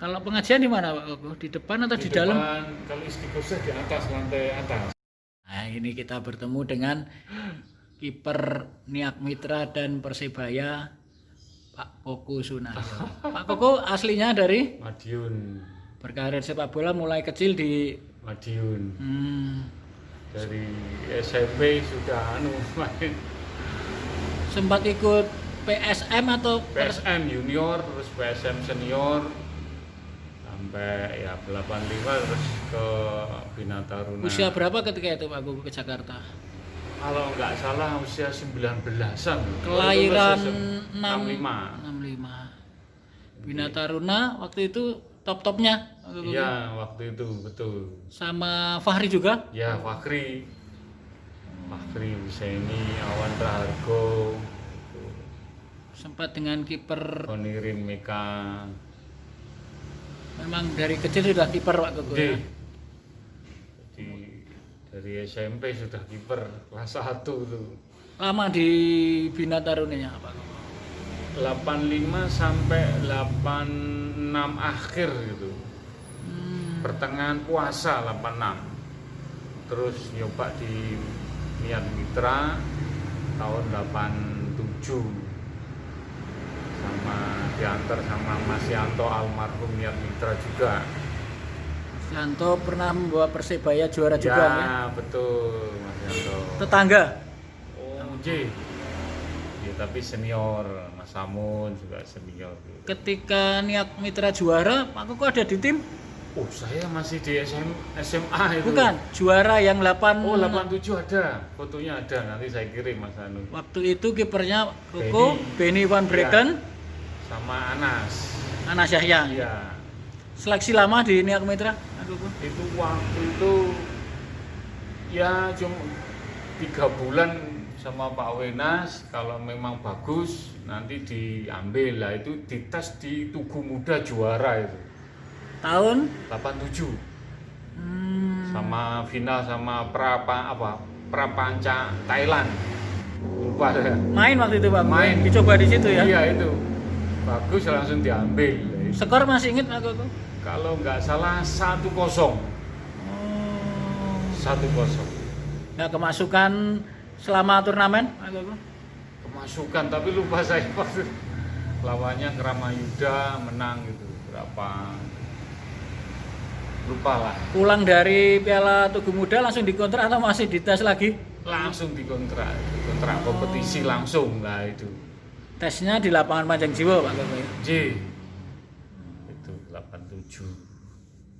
Kalau pengajian di mana Pak Koko? Di depan atau di dalam? Depan, kalau istiqosah di atas, lantai atas. Nah, ini kita bertemu dengan kiper Niak Mitra dan Persebaya, Pak Koko Sunaryo. Pak Koko aslinya dari Madiun. berkarir sepak bola mulai kecil di Madiun. hmm, Dari SMP sudah main sempat ikut PSM atau PSM junior, terus PSM senior sampai ya 85 terus ke Bina Taruna. usia berapa ketika itu Pak Koko ke Jakarta? Kalau nggak salah usia 19-an. Kelahiran 65. 65. Bina Taruna waktu itu top-topnya Pak Koko. Iya, waktu itu betul. Sama Fahri juga? Ya, Fakri Husaini, Awan Rahargo, Sempat dengan kiper. Konirin Meka. Memang dari kecil sudah kiper Pak Koko ya? Jadi dari SMP sudah kiper kelas 1 tuh. Lama di Bina Tarunanya Pak Koko? 85 sampai 86 akhir gitu. Pertengahan puasa 86. Terus nyoba di Niat Mitra tahun 87. Sama diantar sama Mas Yanto almarhum Niat Mitra juga. Yanto pernah membawa Persebaya juara juga ya? Ya, betul Mas Yanto. Tetangga? Oh, J. Ya, tapi senior, Mas Samun juga senior gitu. Ketika Niak Mitra juara, Pak Koko ada di tim? Oh, saya masih di SMA itu. Bukan, juara yang 8. Oh, 87 ada. Fotonya ada, nanti saya kirim Mas Anu. Waktu itu kipernya Koko, Benny Van Iya. Brecken, Sama Anas. Anas Yahya. Iya. Seleksi lama di Niak Mitra, Pak Koko? Itu waktu itu ya cuma 3 bulan sama Pak Wenas. Kalau memang bagus nanti diambil lah, itu dites di Tugu Muda juara itu. Tahun? 87. Sama final sama Prapanca Thailand. Lupa saya. Main waktu itu Pak Koko? Main. Dicoba di situ ya? Iya itu. Bagus langsung diambil. Skor masih inget Pak Koko? Kalau nggak salah 1-0. 1-0. Nggak kemasukan selama turnamen Pak Koko? Kemasukan tapi lupa saya waktu lawannya Kramayuda menang gitu berapa, lupa lah. Pulang dari Piala Tugu Muda langsung dikontrak atau masih dites lagi? Langsung dikontrak kompetisi langsung lah itu. Tesnya di lapangan Panjang Jiwo Pak Koko ya? J itu 87.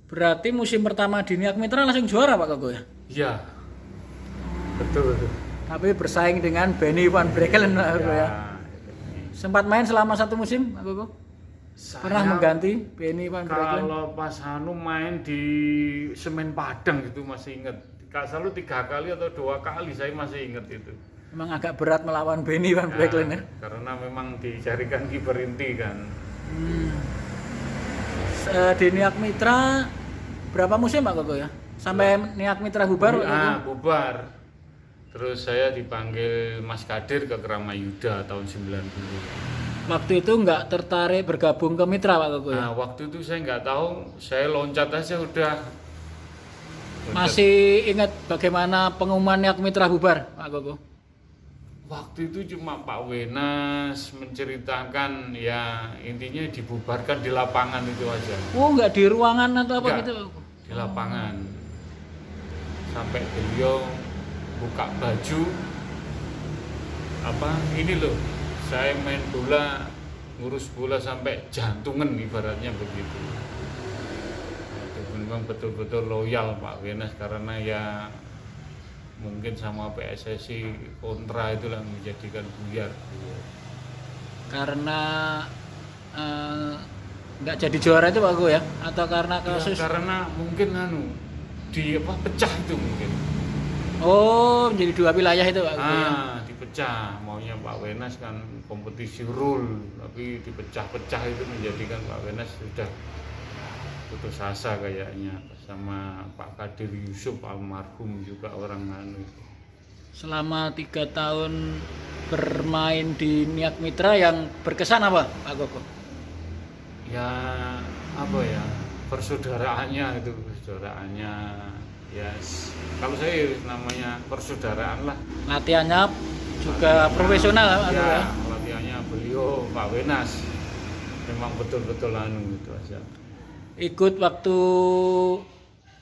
Berarti musim pertama di Niak Mitra langsung juara Pak Koko ya? Iya betul. Tapi bersaing dengan Benny Van Breckelen Pak Koko ya? Sempat main selama 1 musim Pak Koko? Pernah mengganti Benny Van Breckelen? Kalau pas Anu main di Semen Padang itu masih inget. Selalu 3 kali atau 2 kali saya masih inget itu. Memang agak berat melawan Benny Van Breckelen ya? Karena memang dicarikan kiper inti kan. Di Niak Mitra berapa musim Pak Koko ya? Sampai Niak Mitra bubar Pak Koko? Bubar. Terus saya dipanggil Mas Kadir ke Kramayuda tahun 90. Waktu itu nggak tertarik bergabung ke Mitra Pak Koko ya? Nah, waktu itu saya nggak tahu, saya loncat aja udah. Masih ingat bagaimana pengumuman Niak Mitra bubar Pak Koko? Waktu itu cuma Pak Wenas menceritakan ya intinya dibubarkan di lapangan itu aja. Oh nggak di ruangan atau apa Nggak, gitu Pak Koko? di lapangan. Sampai beliau buka baju ini loh, saya main bola, ngurus bola sampai jantungan ibaratnya begitu. Itu memang betul-betul loyal Pak Wenas karena ya mungkin sama PSSI kontra itulah menjadikan buyar. Karena nggak jadi juara itu Pak Koko ya? Atau karena kasus? Ya, karena mungkin pecah itu mungkin. Oh, menjadi 2 wilayah itu Pak Koko ya? Dipecah. Maunya Pak Wenas kan kompetisi rule, tapi dipecah-pecah itu menjadikan Pak Wenas sudah putus asa kayaknya. Sama Pak Kadir Yusuf almarhum juga orang anu. Selama 3 tahun bermain di Niak Mitra yang berkesan apa Pak Koko? Ya apa ya, persaudaraannya itu, persaudaraannya ya kalau saya namanya persaudaraan lah. Latihannya juga profesional ya, latihannya beliau Pak Wenas memang betul-betul gitu aja. Ikut waktu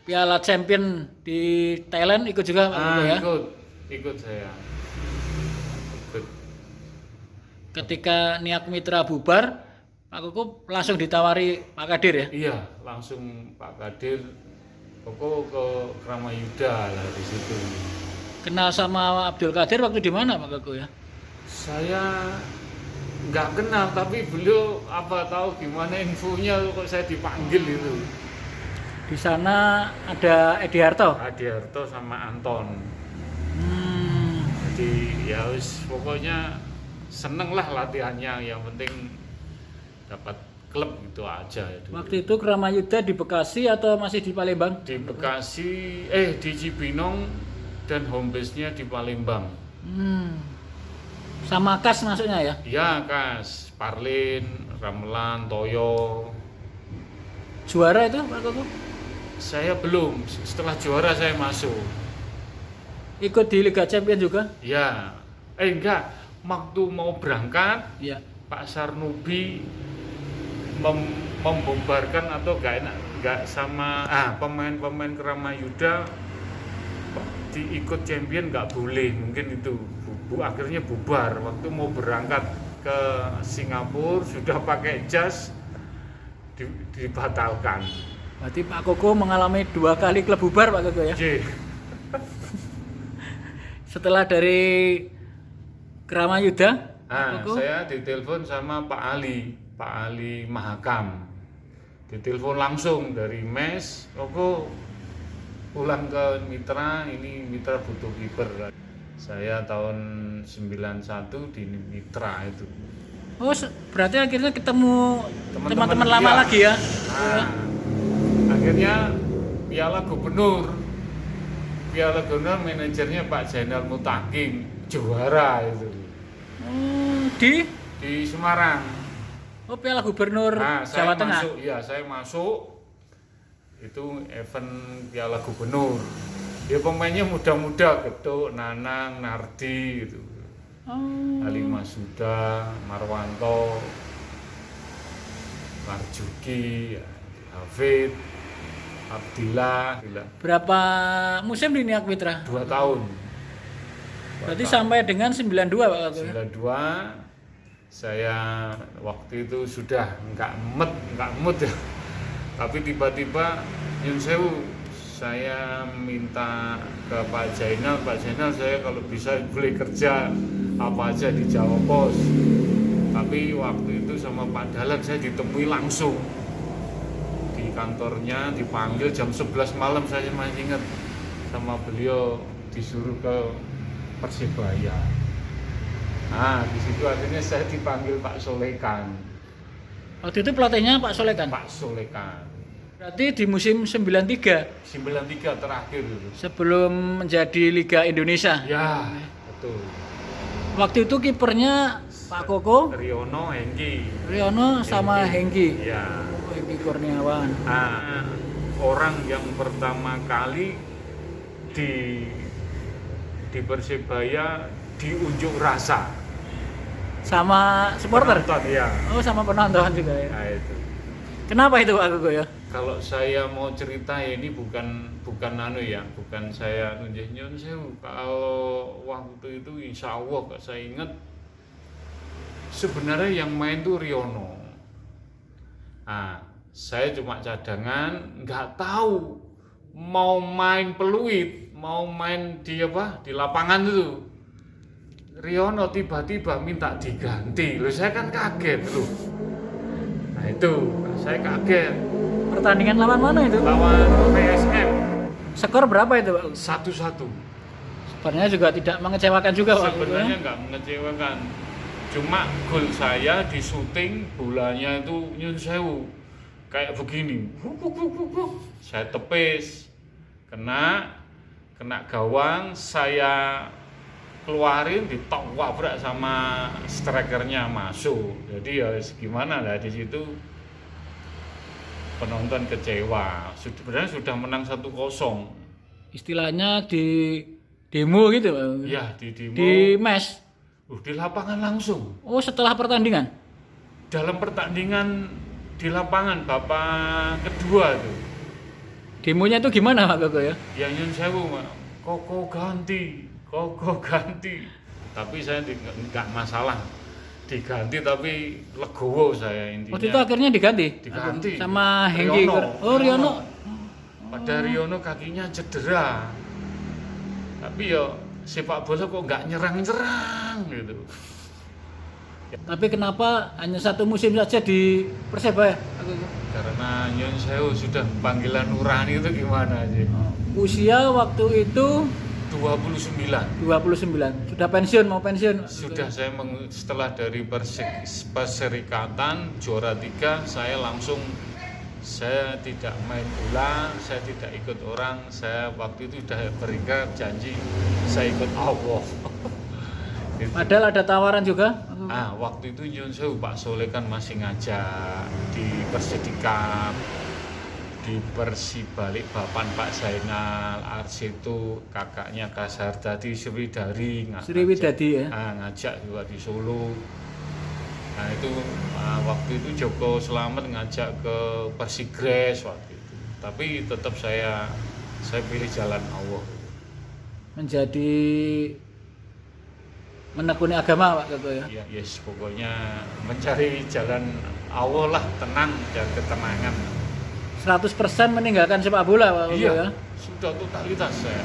Piala Champion di Thailand ikut juga Pak Koko ya? Ikut saya. Ikut. Ketika Niak Mitra bubar, Pak Koko langsung ditawari Pak Kadir ya? Iya, langsung Pak Kadir. Koko ke Kramayuda lah di situ. Kenal sama Abdul Qadir waktu di mana Pak Koko ya? Saya nggak kenal, tapi beliau apa tahu gimana infonya kok saya dipanggil itu. Di sana ada Edi Harto. Edi Harto sama Anton. Jadi ya wis pokoknya seneng lah latihannya, yang penting dapat klub gitu aja. Waktu itu Kramayuda di Bekasi atau masih di Palembang? Di Bekasi, di Cibinong dan home base-nya di Palembang. Sama Kas masuknya ya? Iya, Kas, Parlin, Ramelan, Toyo. Juara itu Pak Koko? Saya belum, setelah juara saya masuk. Ikut di Liga Champion juga? Ya, enggak, waktu mau berangkat, ya. Pak Sarnubi membubarkan atau enggak sama pemain-pemain Kramayuda diikut champion nggak boleh, mungkin itu akhirnya bubar. Waktu mau berangkat ke Singapura sudah pakai jas dibatalkan. Berarti Pak Koko mengalami 2 kali klub bubar Pak Koko ya? Setelah dari Kramayuda, saya ditelepon sama Pak Ali Mahakam. Ditelepon langsung dari mes, Koko pulang ke Mitra, ini Mitra butuh kiper. Saya tahun 91 di Mitra itu. Oh, berarti akhirnya ketemu teman-teman lama lagi ya? Akhirnya Piala Gubernur manajernya Pak Zainal Mutakin, juara itu. Di Semarang. Oh, Piala Gubernur Jawa Tengah. Saya masuk itu event Piala Gubernur. Dia pemainnya muda-muda, Getuk, Nanang, Nardi gitu. Ali Masuda, Marwanto, Marjuki, Hafid, Abdillah. Berapa musim di Niak Mitra? 2 tahun. Berarti sampai dengan 92 Pak Koko. 92 saya waktu itu sudah nggak mood ya. Tapi tiba-tiba Nyun Sewu, saya minta ke Pak Zainal, saya kalau bisa boleh kerja apa aja di Jawa Pos. Tapi waktu itu sama Pak Dahlan saya ditemui langsung di kantornya, dipanggil jam 11 malam, saya masih ingat, sama beliau disuruh ke Persebaya. Di situ akhirnya saya dipanggil Pak Solekan. Waktu itu pelatihnya Pak Solekan? Pak Solekan. Berarti di musim 93? 93 terakhir dulu. Sebelum menjadi Liga Indonesia? Ya, betul. Waktu itu kipernya Pak Koko? Riono, Hengki. Riono sama Hengki? Ya. Hengki Kurniawan. Orang yang pertama kali di Persebaya diunjuk rasa. Sama supporter? Penonton, ya. Oh, sama penonton juga ya. Nah, itu. Kenapa itu Pak Koko ya? Kalau saya mau cerita ya, ini bukan saya Nyun Sewu. Kalau waktu itu insya Allah saya ingat sebenarnya yang main tuh Riono. Saya cuma cadangan, nggak tahu mau main peluit, mau main di lapangan itu. Riono tiba-tiba minta diganti. Loh, saya kan kaget loh. Nah itu, saya kaget. Pertandingan lawan mana itu? Lawan PSM. Skor berapa itu Pak? 1-1. Sebenarnya juga tidak mengecewakan juga Pak. Sebenarnya nggak mengecewakan. Cuma gol saya di syuting bolanya itu Nyun Sewu kayak begini. Saya tepis, kena gawang, saya keluarin, ditok wabrak sama strikernya, masuk. Jadi ya gimana lah, di situ penonton kecewa. Sebenarnya sudah menang 1-0. Istilahnya di demo gitu. Ya, di demo. Di mes. Di lapangan langsung. Oh, setelah pertandingan. Dalam pertandingan di lapangan babak kedua tuh. Demonya itu gimana Pak Koko ya? Ya nyun sewu, Koko ganti. Tapi saya nggak masalah diganti, tapi legowo saya intinya. Waktu itu akhirnya diganti sama Hengki. Oh, Riono. Pada Riono kakinya cedera. Tapi ya sepak bola kok nggak nyerang gitu. Tapi kenapa hanya 1 musim saja di Persebaya? Karena nyun sewu sudah panggilan nurani itu gimana sih? Usia waktu itu 29. Sudah pensiun, mau pensiun? Sudah, saya setelah dari Perserikatan juara 3, saya tidak main bola, saya tidak ikut orang, saya waktu itu sudah berikat janji saya ikut Allah. Gitu. Padahal ada tawaran juga? Waktu itu nyun sewu Pak Soleh kan masih ngajak di Persidikap, di Persibalik Bapan Pak Zainal, Arsitu, kakaknya Kasar tadi Sriwidari ya? Ngajak juga di Solo. Nah itu waktu itu Joko Slamet ngajak ke Persigres waktu itu. Tapi tetap saya pilih jalan Allah. Menjadi menekuni agama Pak Koko ya? Ya yes, pokoknya mencari jalan Allah lah, tenang dan ketenangan. 100% meninggalkan sepak bola Pak Koko ya? Sudah totalitas saya.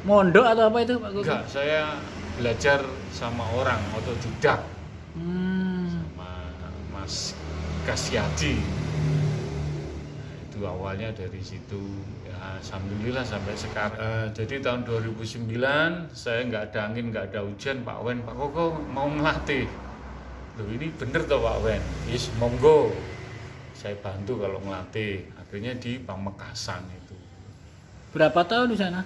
Mondok atau apa itu Pak Koko? Enggak, saya belajar sama orang, otodidak. Sama Mas Kasyadi. Itu awalnya dari situ. Ya, alhamdulillah sampai sekarang. Jadi tahun 2009 saya nggak ada angin, nggak ada hujan, Pak Wen, Pak Koko mau ngelatih. Loh ini bener toh Pak Wen? Yes, monggo. Saya bantu kalau ngelatih. Akhirnya di Pamekasan itu. Berapa tahun di sana?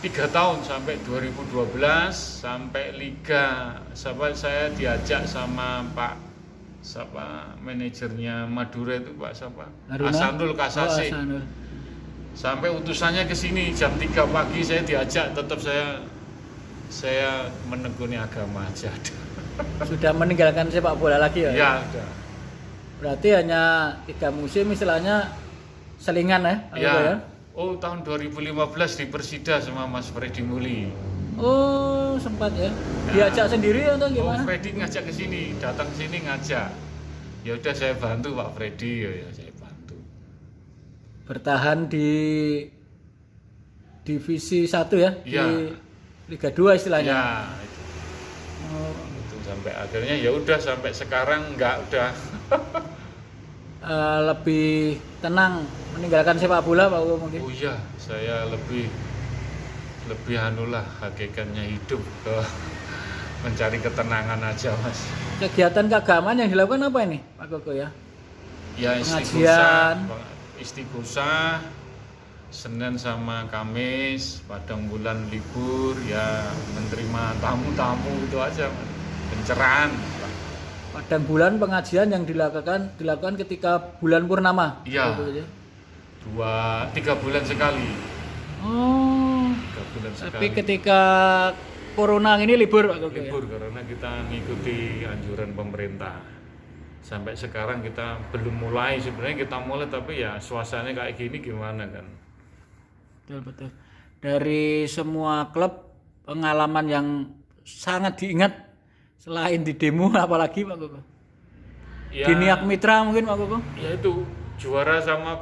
3 tahun sampai 2012 sampai Liga. Sampai saya diajak sama Pak manajernya Madura itu Pak Hasanul Kasasi. Sampai utusannya ke sini jam 3 pagi saya diajak, tetap saya menekuni agama aja. Sudah meninggalkan sepak bola lagi ya? Ya, sudah. Berarti hanya 3 musim istilahnya selingan ya? Ya. Oh, tahun 2015 di Persida sama Mas Freddy Muli. Oh, sempat ya. Diajak sendiri atau gimana? Freddy ngajak ke sini, datang ke sini ngajak. Ya udah saya bantu Pak Freddy, ya saya bantu. Bertahan di divisi 1 ya? Ya. Di Liga 2 istilahnya. Ya, itu. Itu sampai akhirnya ya udah sampai sekarang udah lebih tenang meninggalkan sepak bola Pak Koko mungkin. Oh iya, saya lebih anulah hakikatnya hidup ke mencari ketenangan aja Mas. Kegiatan keagamaan yang dilakukan apa ini Pak Koko ya? Ya istighosah Senin sama Kamis, padang bulan libur ya menerima tamu-tamu itu aja Mas. Pencerahan. Padang bulan pengajian yang dilakukan ketika bulan purnama. Iya. 3 bulan sekali. Oh. 3 bulan sekali. Tapi ketika corona ini libur Pak Koko. Libur ya? Karena kita ngikuti anjuran pemerintah. Sampai sekarang kita belum mulai, sebenarnya kita mulai tapi ya suasananya kayak gini gimana kan. Betul. Dari semua klub pengalaman yang sangat diingat selain di demo apalagi Pak Koko? Ya, di Niak Mitra mungkin Pak Koko? Ya itu juara sama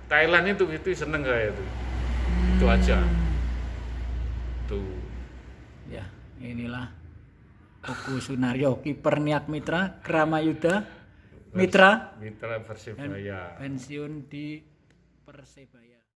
Thailand itu seneng saya itu. Itu aja. Tuh. Ya, inilah Koko Sunaryo, kiper Niak Mitra, Kramayuda Mitra Persebaya. Pensiun di Persebaya.